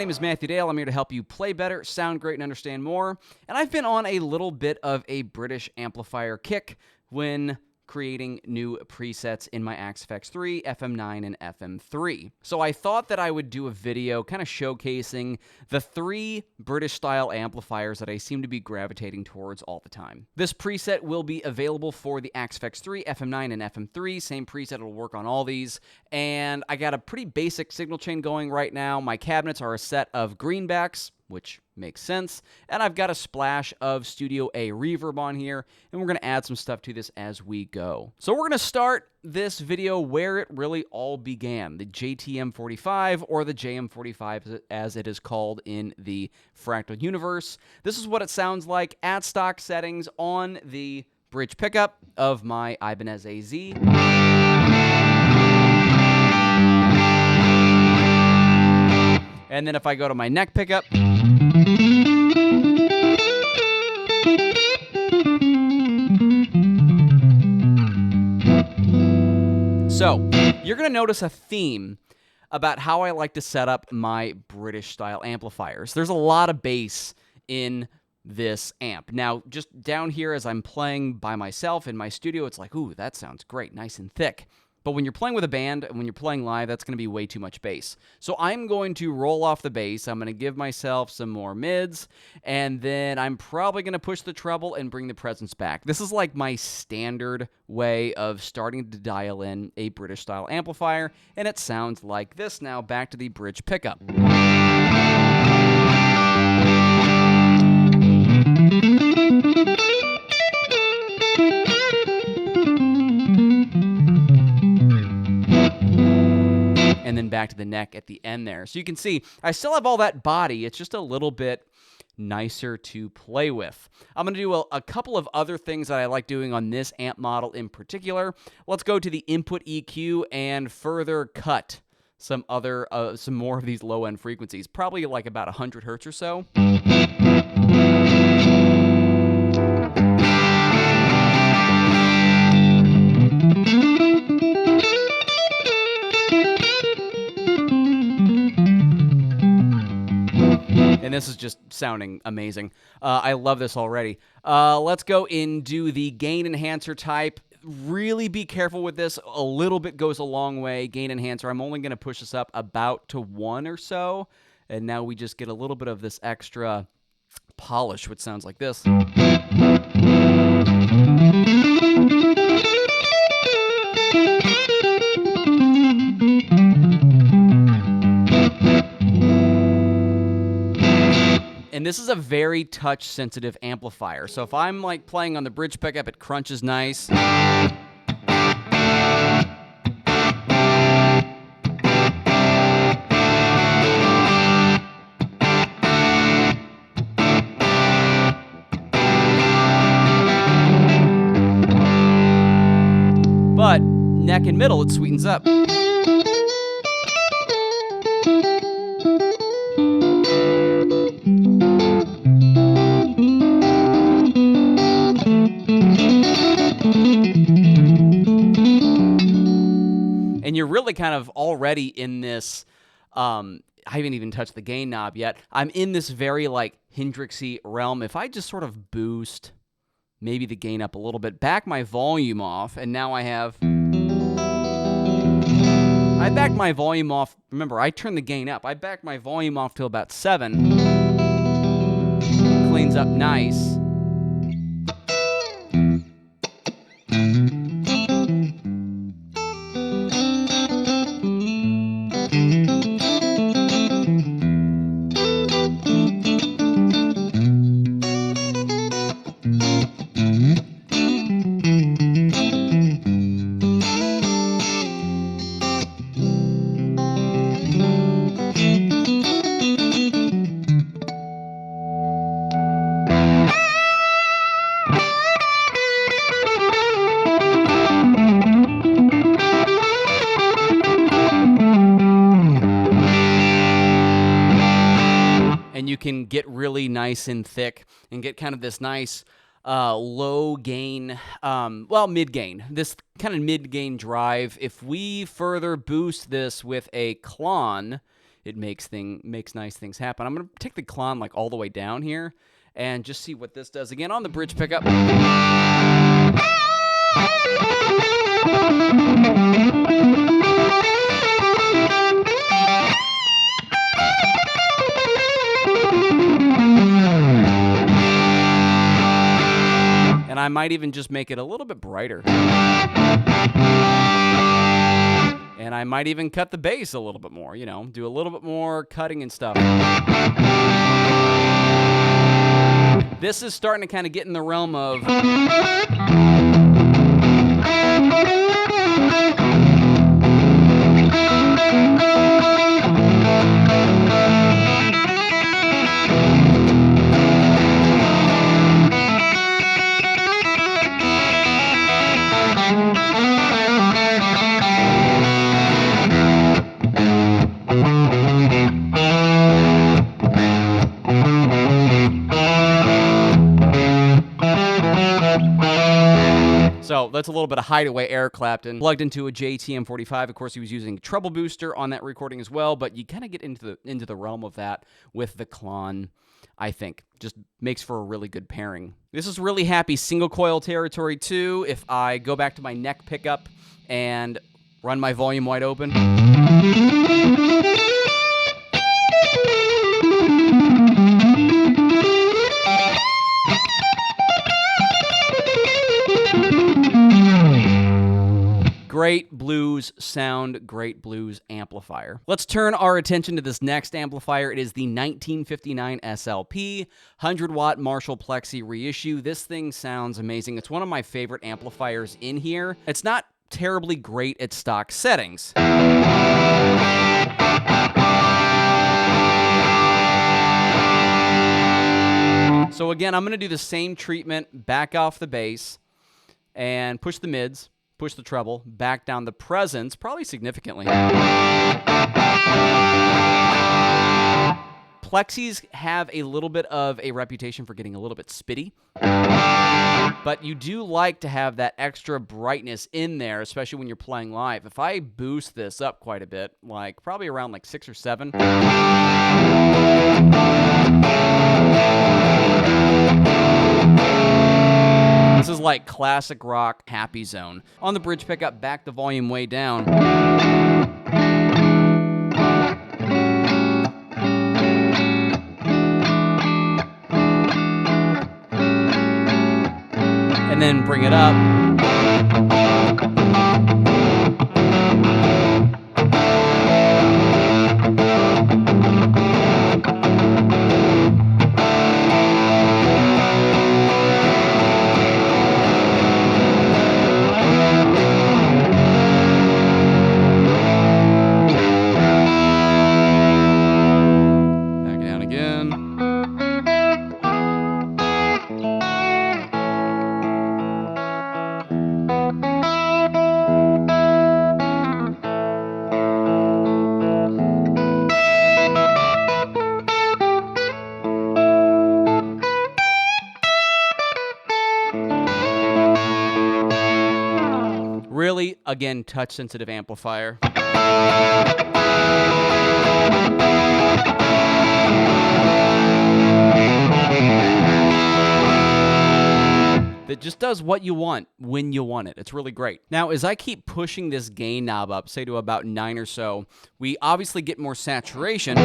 name is Matthew Dale. I'm here to help you play better, sound great, and understand more. And I've been on a little bit of a British amplifier kick when creating new presets in my Axe-Fx3, FM9, and FM3. So I thought that I would do a video kind of showcasing the 3 British-style amplifiers that I seem to be gravitating towards all the time. This preset will be available for the Axe-Fx3, FM9, and FM3. Same preset will work on all these. And I got a pretty basic signal chain going right now. My cabinets are a set of greenbacks, which makes sense. And I've got a splash of Studio A reverb on here, and we're going to add some stuff to this as we go. So we're going to start this video where it really all began, the JTM45, or the JM45 as it is called in the Fractal universe. This is what it sounds like at stock settings on the bridge pickup of my Ibanez AZ. And then if I go to my neck pickup, so you're going to notice a theme about how I like to set up my British-style amplifiers. There's a lot of bass in this amp. Now, just down here as I'm playing by myself in my studio, it's like, ooh, that sounds great, nice and thick. But when you're playing with a band, and when you're playing live, that's going to be way too much bass. So I'm going to roll off the bass. I'm going to give myself some more mids, and then I'm probably going to push the treble and bring the presence back. This is like my standard way of starting to dial in a British-style amplifier, and it sounds like this now. Back to the bridge pickup. And then back to the neck at the end there. So you can see, I still have all that body. It's just a little bit nicer to play with. I'm going to do a couple of other things that I like doing on this amp model in particular. Let's go to the input EQ and further cut some more of these low-end frequencies, probably like about 100 hertz or so. And this is just sounding amazing. I love this already. Let's go and do the gain enhancer type. Really be careful with this. A little bit goes a long way. Gain enhancer. I'm only going to push this up about to 1 or so. And now we just get a little bit of this extra polish, which sounds like this. And this is a very touch-sensitive amplifier. So if I'm like playing on the bridge pickup, it crunches nice. But neck and middle, it sweetens up. And you're really kind of already in this, I haven't even touched the gain knob yet. I'm in this very like Hendrixy realm. If I just sort of boost maybe the gain up a little bit, back my volume off, and now I backed my volume off. Remember, I turned the gain up. I backed my volume off to about 7. Cleans up nice. And you can get really nice and thick and get kind of this nice low gain, mid gain, this kind of mid gain drive. If we further boost this with a clon, it makes nice things happen. I'm going to take the Klon like all the way down here and just see what this does. Again, on the bridge pickup. And I might even just make it a little bit brighter. And I might even cut the bass a little bit more, you know, do a little bit more cutting and stuff. This is starting to kind of get in the realm of... So that's a little bit of Hideaway Eric Clapton plugged into a JTM45. Of course, he was using treble booster on that recording as well, but you kind of get into the realm of that with the Klon, I think. Just makes for a really good pairing. This is really happy single coil territory too. If I go back to my neck pickup and run my volume wide open. Great blues sound, great blues amplifier. Let's turn our attention to this next amplifier. It is the 1959 SLP 100-watt Marshall Plexi reissue. This thing sounds amazing. It's one of my favorite amplifiers in here. It's not terribly great at stock settings. So again, I'm going to do the same treatment, back off the bass, and push the mids. Push the treble, back down the presence, probably significantly. Plexis have a little bit of a reputation for getting a little bit spitty, but you do like to have that extra brightness in there, especially when you're playing live. If I boost this up quite a bit, like probably around like 6 or 7, this is like classic rock, happy zone. On the bridge pickup, back the volume way down. And then bring it up. Really, again, touch-sensitive amplifier. That just does what you want when you want it. It's really great. Now, as I keep pushing this gain knob up, say to about 9 or so, we obviously get more saturation.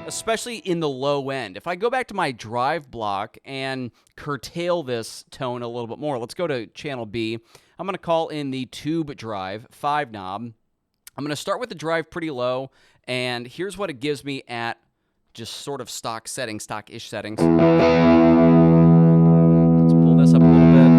Especially in the low end. If I go back to my drive block and curtail this tone a little bit more, let's go to channel B. I'm going to call in the tube drive 5 knob. I'm going to start with the drive pretty low, and here's what it gives me at just sort of stock settings, stock-ish settings. Let's pull this up a little bit.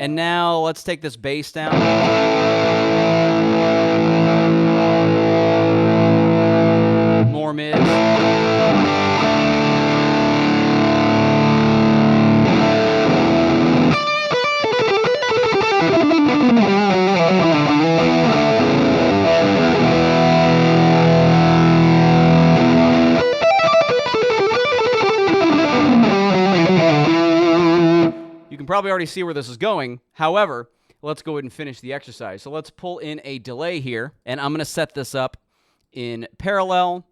And now let's take this bass down. More mids. probably already see where this is going. However, let's go ahead and finish the exercise. So let's pull in a delay here, and I'm going to set this up in parallel.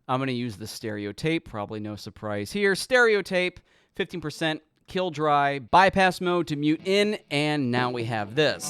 I'm going to use the stereo tape. Probably no surprise here. Stereo tape, 15% kill dry, bypass mode to mute in, and now we have this.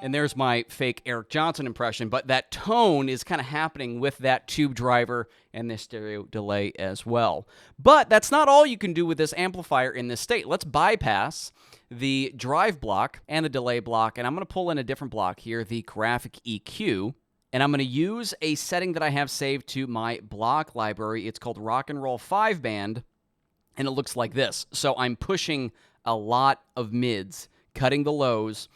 And there's my fake Eric Johnson impression, but that tone is kind of happening with that tube driver and this stereo delay as well. But that's not all you can do with this amplifier in this state. Let's bypass the drive block and the delay block, and I'm going to pull in a different block here, the graphic EQ, and I'm going to use a setting that I have saved to my block library. It's called Rock and Roll 5 Band, and it looks like this. So I'm pushing a lot of mids, cutting the lows,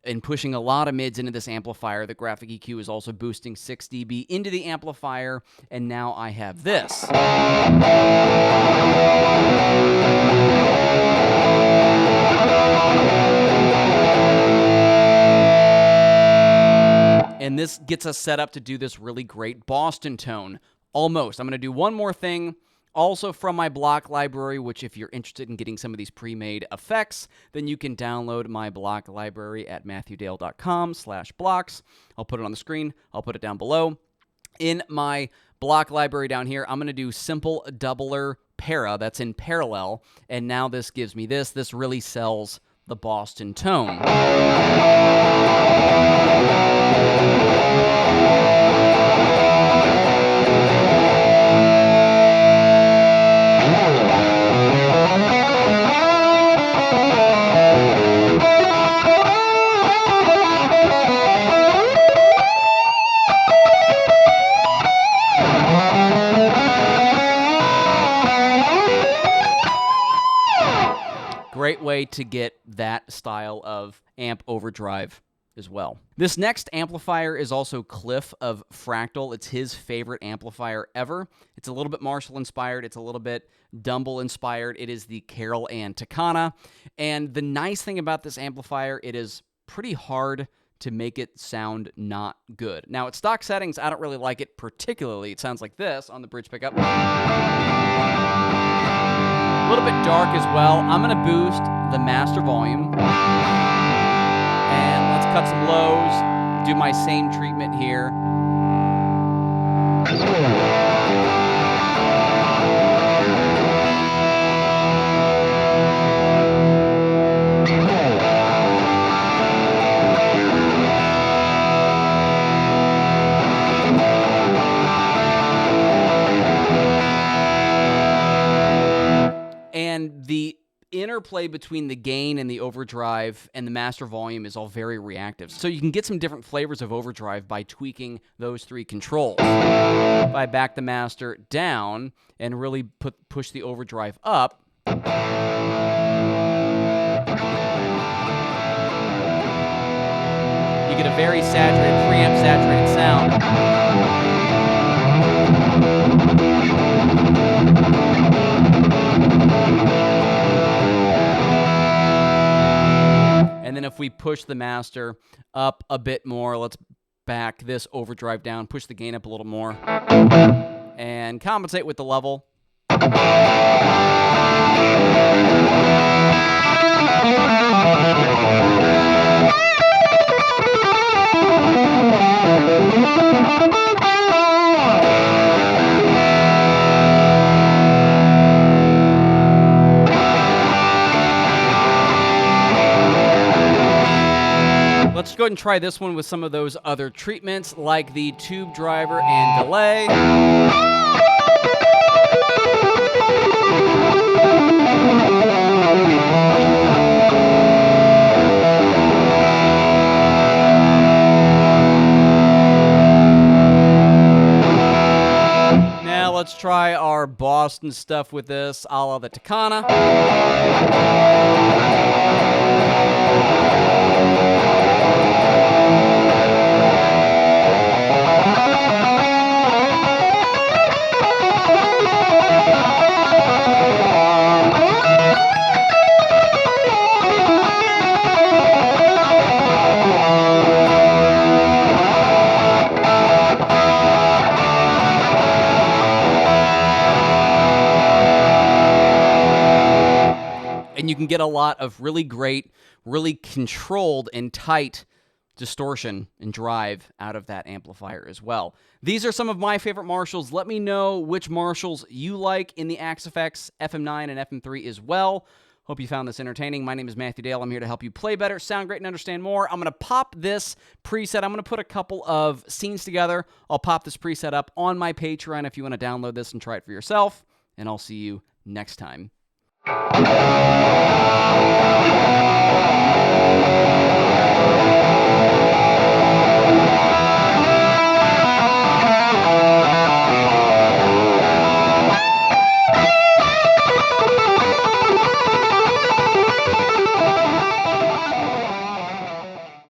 and pushing a lot of mids into this amplifier. The graphic EQ is also boosting 6 dB into the amplifier, and now I have this. And this gets us set up to do this really great Boston tone. Almost. I'm going to do one more thing. Also from my block library, which if you're interested in getting some of these pre-made effects, then you can download my block library at matthewdale.com/blocks. I'll put it on the screen. I'll put it down below. In my block library down here, I'm going to do simple doubler para. That's in parallel. And now this gives me this. This really sells the Boston tone. Great way to get that style of amp overdrive as well. This next amplifier is also Cliff of Fractal. It's his favorite amplifier ever. It's a little bit Marshall-inspired. It's a little bit Dumble-inspired. It is the Carol and Takana. And the nice thing about this amplifier, it is pretty hard to make it sound not good. Now, at stock settings, I don't really like it particularly. It sounds like this on the bridge pickup. A little bit dark as well. I'm going to boost the master volume. And let's cut some lows. Do my same treatment here. And the interplay between the gain and the overdrive and the master volume is all very reactive. So you can get some different flavors of overdrive by tweaking those three controls. If I back the master down and really push the overdrive up, you get a very saturated, preamp saturated sound. And then if we push the master up a bit more, let's back this overdrive down, push the gain up a little more, and compensate with the level. Let's go ahead and try this one with some of those other treatments, like the tube driver and delay. Now let's try our Boston stuff with this, a la the Takana. And you can get a lot of really great, really controlled and tight distortion and drive out of that amplifier as well. These are some of my favorite Marshalls. Let me know which Marshalls you like in the Axe FX FM9 and FM3 as well. Hope you found this entertaining. My name is Matthew Dale. I'm here to help you play better, sound great, and understand more. I'm going to pop this preset. I'm going to put a couple of scenes together. I'll pop this preset up on my Patreon if you want to download this and try it for yourself. And I'll see you next time.